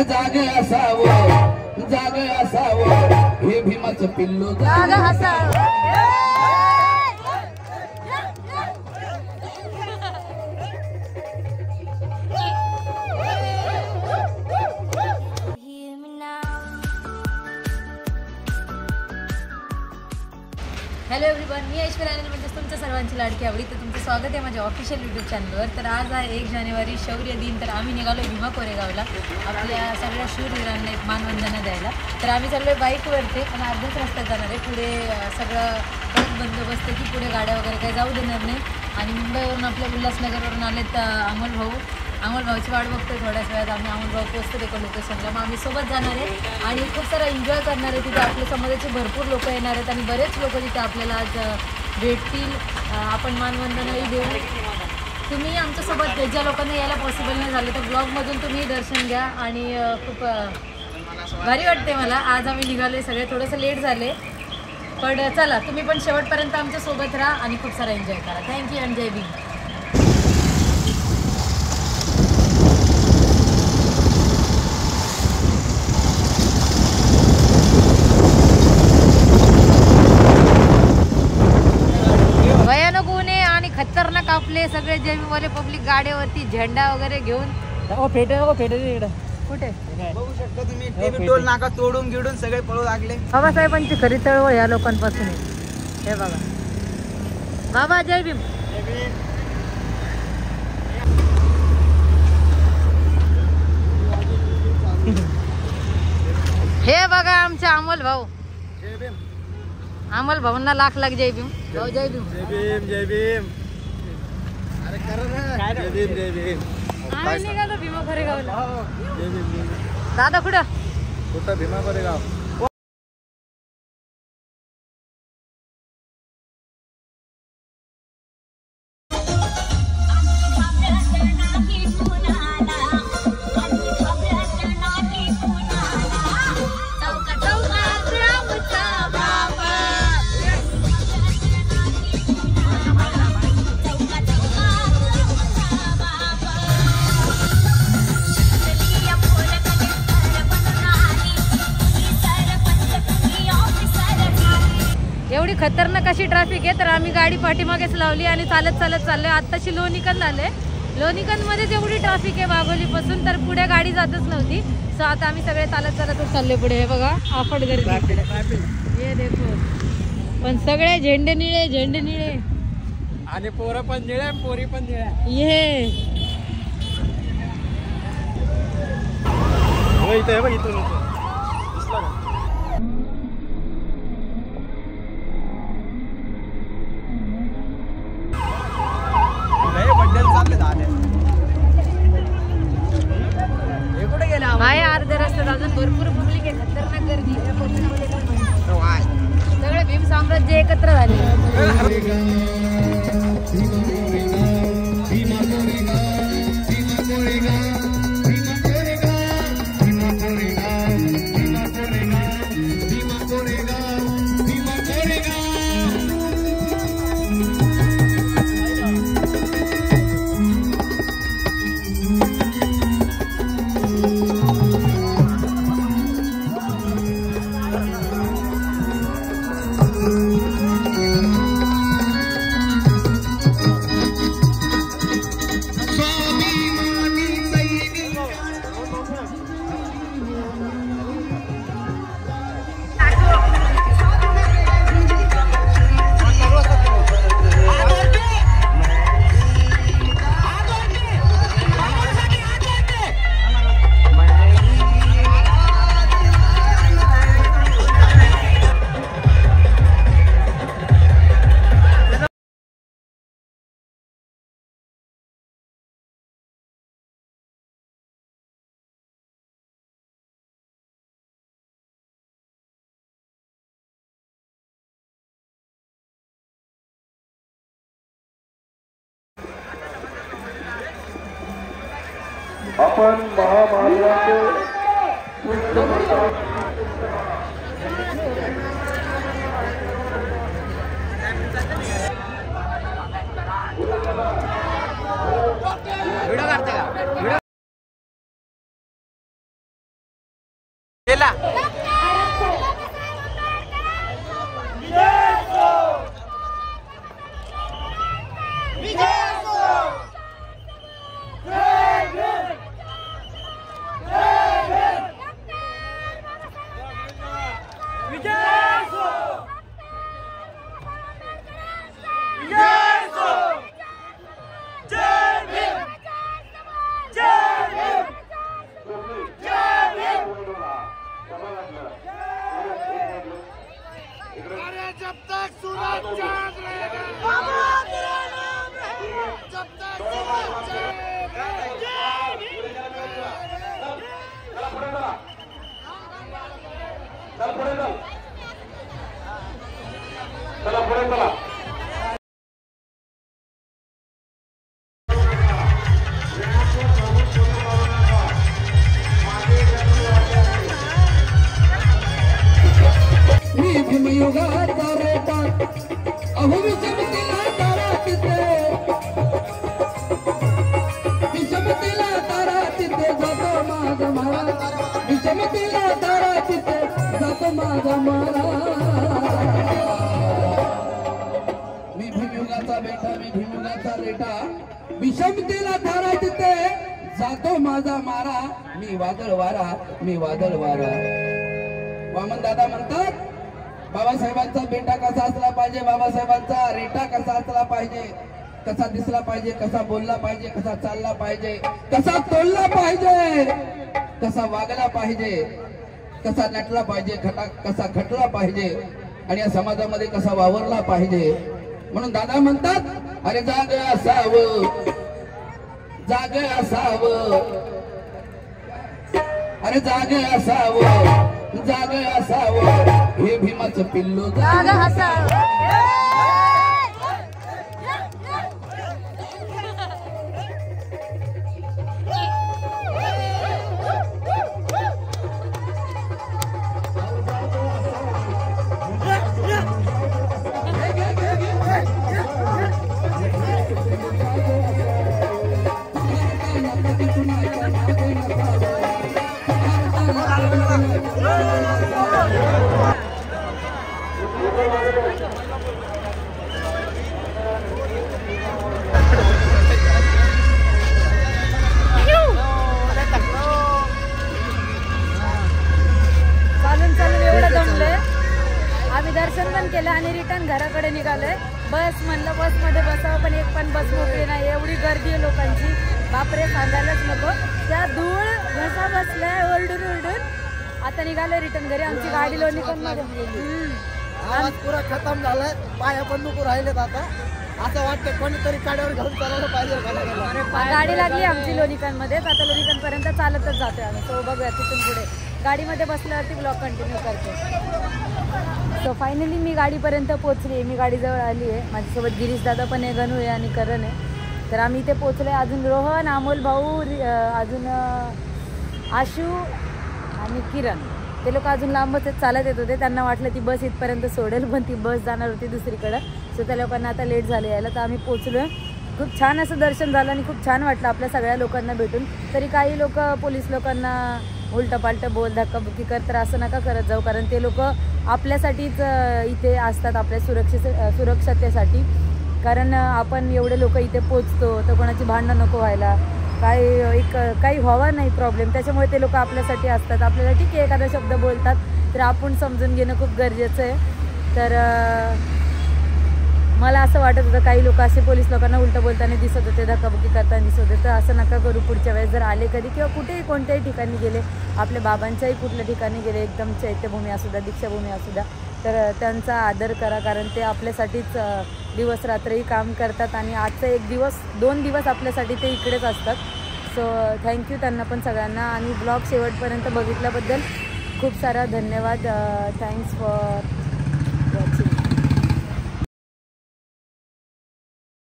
जागे असावं हे भीमाचं पिल्लू जागे असावं. हॅलो एव्हरीवन, मी ऐश्वर्या आणि म्हणजे तुमच्या सर्वांची लाडकी आवडी. तर तुमचं स्वागत आहे माझ्या ऑफिशियल यूट्यूब चॅनलवर. तर आज आहे 1 जानेवारी शौर्य दिन. तर आम्ही निघालो भीमा कोरेगावला आपल्या सगळ्या शूरवीरांना एक मानवंदना द्यायला. तर आम्ही चाललो बाईकवरती आणि अर्ध्याच रस्त्यात जाणार आहे. पुढे सगळं बंदोबस्त की पुढे गाड्या वगैरे काही जाऊ देणार नाही. आणि मुंबईवरून आपल्या उल्हासनगरवरून आलेत अमोल भाऊची वाट बघतोय. थोड्याच वेळात आम्ही अमोल भाऊ पोचतो एका लोकेशनला. मग आम्ही सोबत जाणार आहे आणि खूप सारा एन्जॉय करणार आहे. तिथे आपल्या समाजाचे भरपूर लोक येणार आहेत आणि बरेच लोक तिथे आपल्याला आज भेटतील. आपण मानवंदनाही देऊ. तुम्ही आमच्यासोबत ज्या लोकांना यायला पॉसिबल नाही झालं तर ब्लॉगमधून तुम्ही दर्शन घ्या. आणि खूप भारी वाटते मला. आज आम्ही निघाले सगळे, थोडंसं लेट झाले पण चला तुम्ही पण शेवटपर्यंत आमच्यासोबत राहा आणि खूप सारा एन्जॉय करा. थँक्यू आणि जय भीम. भयानक ऊन आहे आणि खतरनाक आपले सगळे जयभीमवाले पब्लिक गाड्यावरती झेंडा वगैरे घेऊन इकडं कुठे बघू शकता तुम्ही. ते टोल नाका तोडून गिडून सगळे पळू लागले. बाबासाहेबांची खरी चळवळ या लोकांपासून आहे. हे बघा बाबा जय भीम. हे बघा आमचे अमोल भाऊ. अमोल भाऊंना लाख लाख जय भीम. भाऊ जय भीम. जय भीम जय भीम. अरे करा ना. जय भीम जय भीम. आम्ही निघालो भीमा कोरेगावला. जय भीम. दादा कुठं कुठं भीमा कोरेगाव. एवढी खतरनाक अशी ट्रॅफिक आहे. तर आम्ही गाडी पाठीमागेच लावली आणि चालत चाललोय. आत्ताशी लोणीकंद आले. लोणीकंदमध्येच एवढी ट्रॅफिक आहे वाघोलीपासून, तर पुढे गाडी जातच नव्हती. सो आता आम्ही सगळे चालतच चाललोय पुढे. हे बघा आफट गर्दी. हे देखो पण सगळे झेंडे निळे आणि पोरं पण निळे पोरी पण निळ्या. ये इथं बघ इथून दिसला का. आहे अर्ध्या रस्त्यात अजून भरपूर पब्लिक आहे. खतरनाक गर्दी. सगळे भीम साम्राज्य एकत्र झाले. आपण महामार्गाचे व्हिडिओ काढते का? गेला जब तक सूरज चांद रहेगा, जब तक सूरज चांद भीमयुगाचा रेटा अहो विषमतेला तारा तिथे, विषमतेला तारा तिथे जातो माझा मारा, विषमतेला तारा तिथे जातो माझा मारा. मी भीमयुगाचा बेटा, मी भीमयुगाचा रेटा, विषमतेला तारा तिथे जातो माझा मारा. मी वादळ वारा, मी वादळ वारा. वामन दादा म्हणतात बाबासाहेबांचा बेटा कसा असला पाहिजे, बाबासाहेबांचा रेटा कसा असला पाहिजे, कसा दिसला पाहिजे, कसा बोलला पाहिजे, कसा चालला पाहिजे, कसा तोलला पाहिजे, कसा वागला पाहिजे, कसा नटला पाहिजे, कसा खटला पाहिजे आणि या समाजामध्ये कसा वावरला पाहिजे. म्हणून दादा म्हणतात अरे जाग असावं, जाग असावं, अरे जाग असावं, जाग असावं, हे भीमाचं पिल्लू जाग असावं. दर्शन पण केलं आणि रिटर्न घराकडे निघालोय. बस म्हणलं बसमध्ये बसावं पण एक पण बस मोकळी नाही, एवढी गर्दी आहे लोकांची, बापरे सांगायलाच नको. त्या धूळ घसा बसलाय ओरडून ओरडून. आता निघालोय रिटर्न घरी. आमची गाडी लोणीकण मध्ये आवाज पुरा खतम झालाय, पाया पण नको राहिलेत. आता असं वाटतं कोणीतरी गाडीवर घेऊन चालवलं पाहिजे. गाडी लागली आमची लोणीकण मध्येच. आता लोणीकण पर्यंत चालतच जातोय आम्ही. सो बघूया तिथून पुढे गाडीमध्ये बसल्यावरती ब्लॉग कंटिन्यू करते. सो फायनली मी गाडीपर्यंत पोहोचली आहे. मी गाडीजवळ आली आहे. माझ्यासोबत गिरीश दादा पण आहे, गणू आहे आणि करण आहे. तर आम्ही इथे पोहोचलो आहे. अजून रोहन, अमोल भाऊ, अजून आशू आणि किरण, ते लोक अजून लांबच चालत येत होते. त्यांना वाटलं ती बस इथपर्यंत सोडेल पण ती बस जाणार होती दुसरीकडं. सो त्या लोकांना आता लेट झालं यायला. तर आम्ही पोहोचलो आहे. खूप छान असं दर्शन झालं आणि खूप छान वाटलं आपल्या सगळ्या लोकांना भेटून. तरी काही लोक पोलीस लोकांना उलटं पालटं बोल धक्काबुक्की करतात, असं नका करत जाऊ. कारण ते लोक आपल्यासाठीच इथे असतात, आपल्या सुरक्षतेसाठी. कारण आपण एवढे लोक इथे पोचतो तर कोणाची भांडणं नको व्हायला, काही व्हावा नाही प्रॉब्लेम. त्याच्यामुळे ते लोक आपल्यासाठी असतात. आपल्याला ठीक आहे एखादा शब्द बोलतात तर आपण समजून घेणं खूप गरजेचं आहे. तर मला असं वाटत होतं काही लोक असे पोलीस लोकांना उलटं बोलताना दिसत होते, धक्काबुक्की करताना दिसत होते. तर असं नका करू. पुढच्या वेळेस जर आले कधी किंवा कुठेही कोणत्याही ठिकाणी गेले, आपल्या बाबांच्याही कुठल्या ठिकाणी गेले, एकदम चैत्यभूमी असू द्या, दीक्षाभूमी असू द्या, तर त्यांचा आदर करा. कारण ते आपल्यासाठीच दिवस रात्रही काम करतात आणि आजचा एक दिवस 2 दिवस आपल्यासाठी ते इकडेच असतात. सो थँक्यू त्यांना पण सगळ्यांना. आणि ब्लॉग शेवटपर्यंत बघितल्याबद्दल खूप सारा धन्यवाद. Thanks for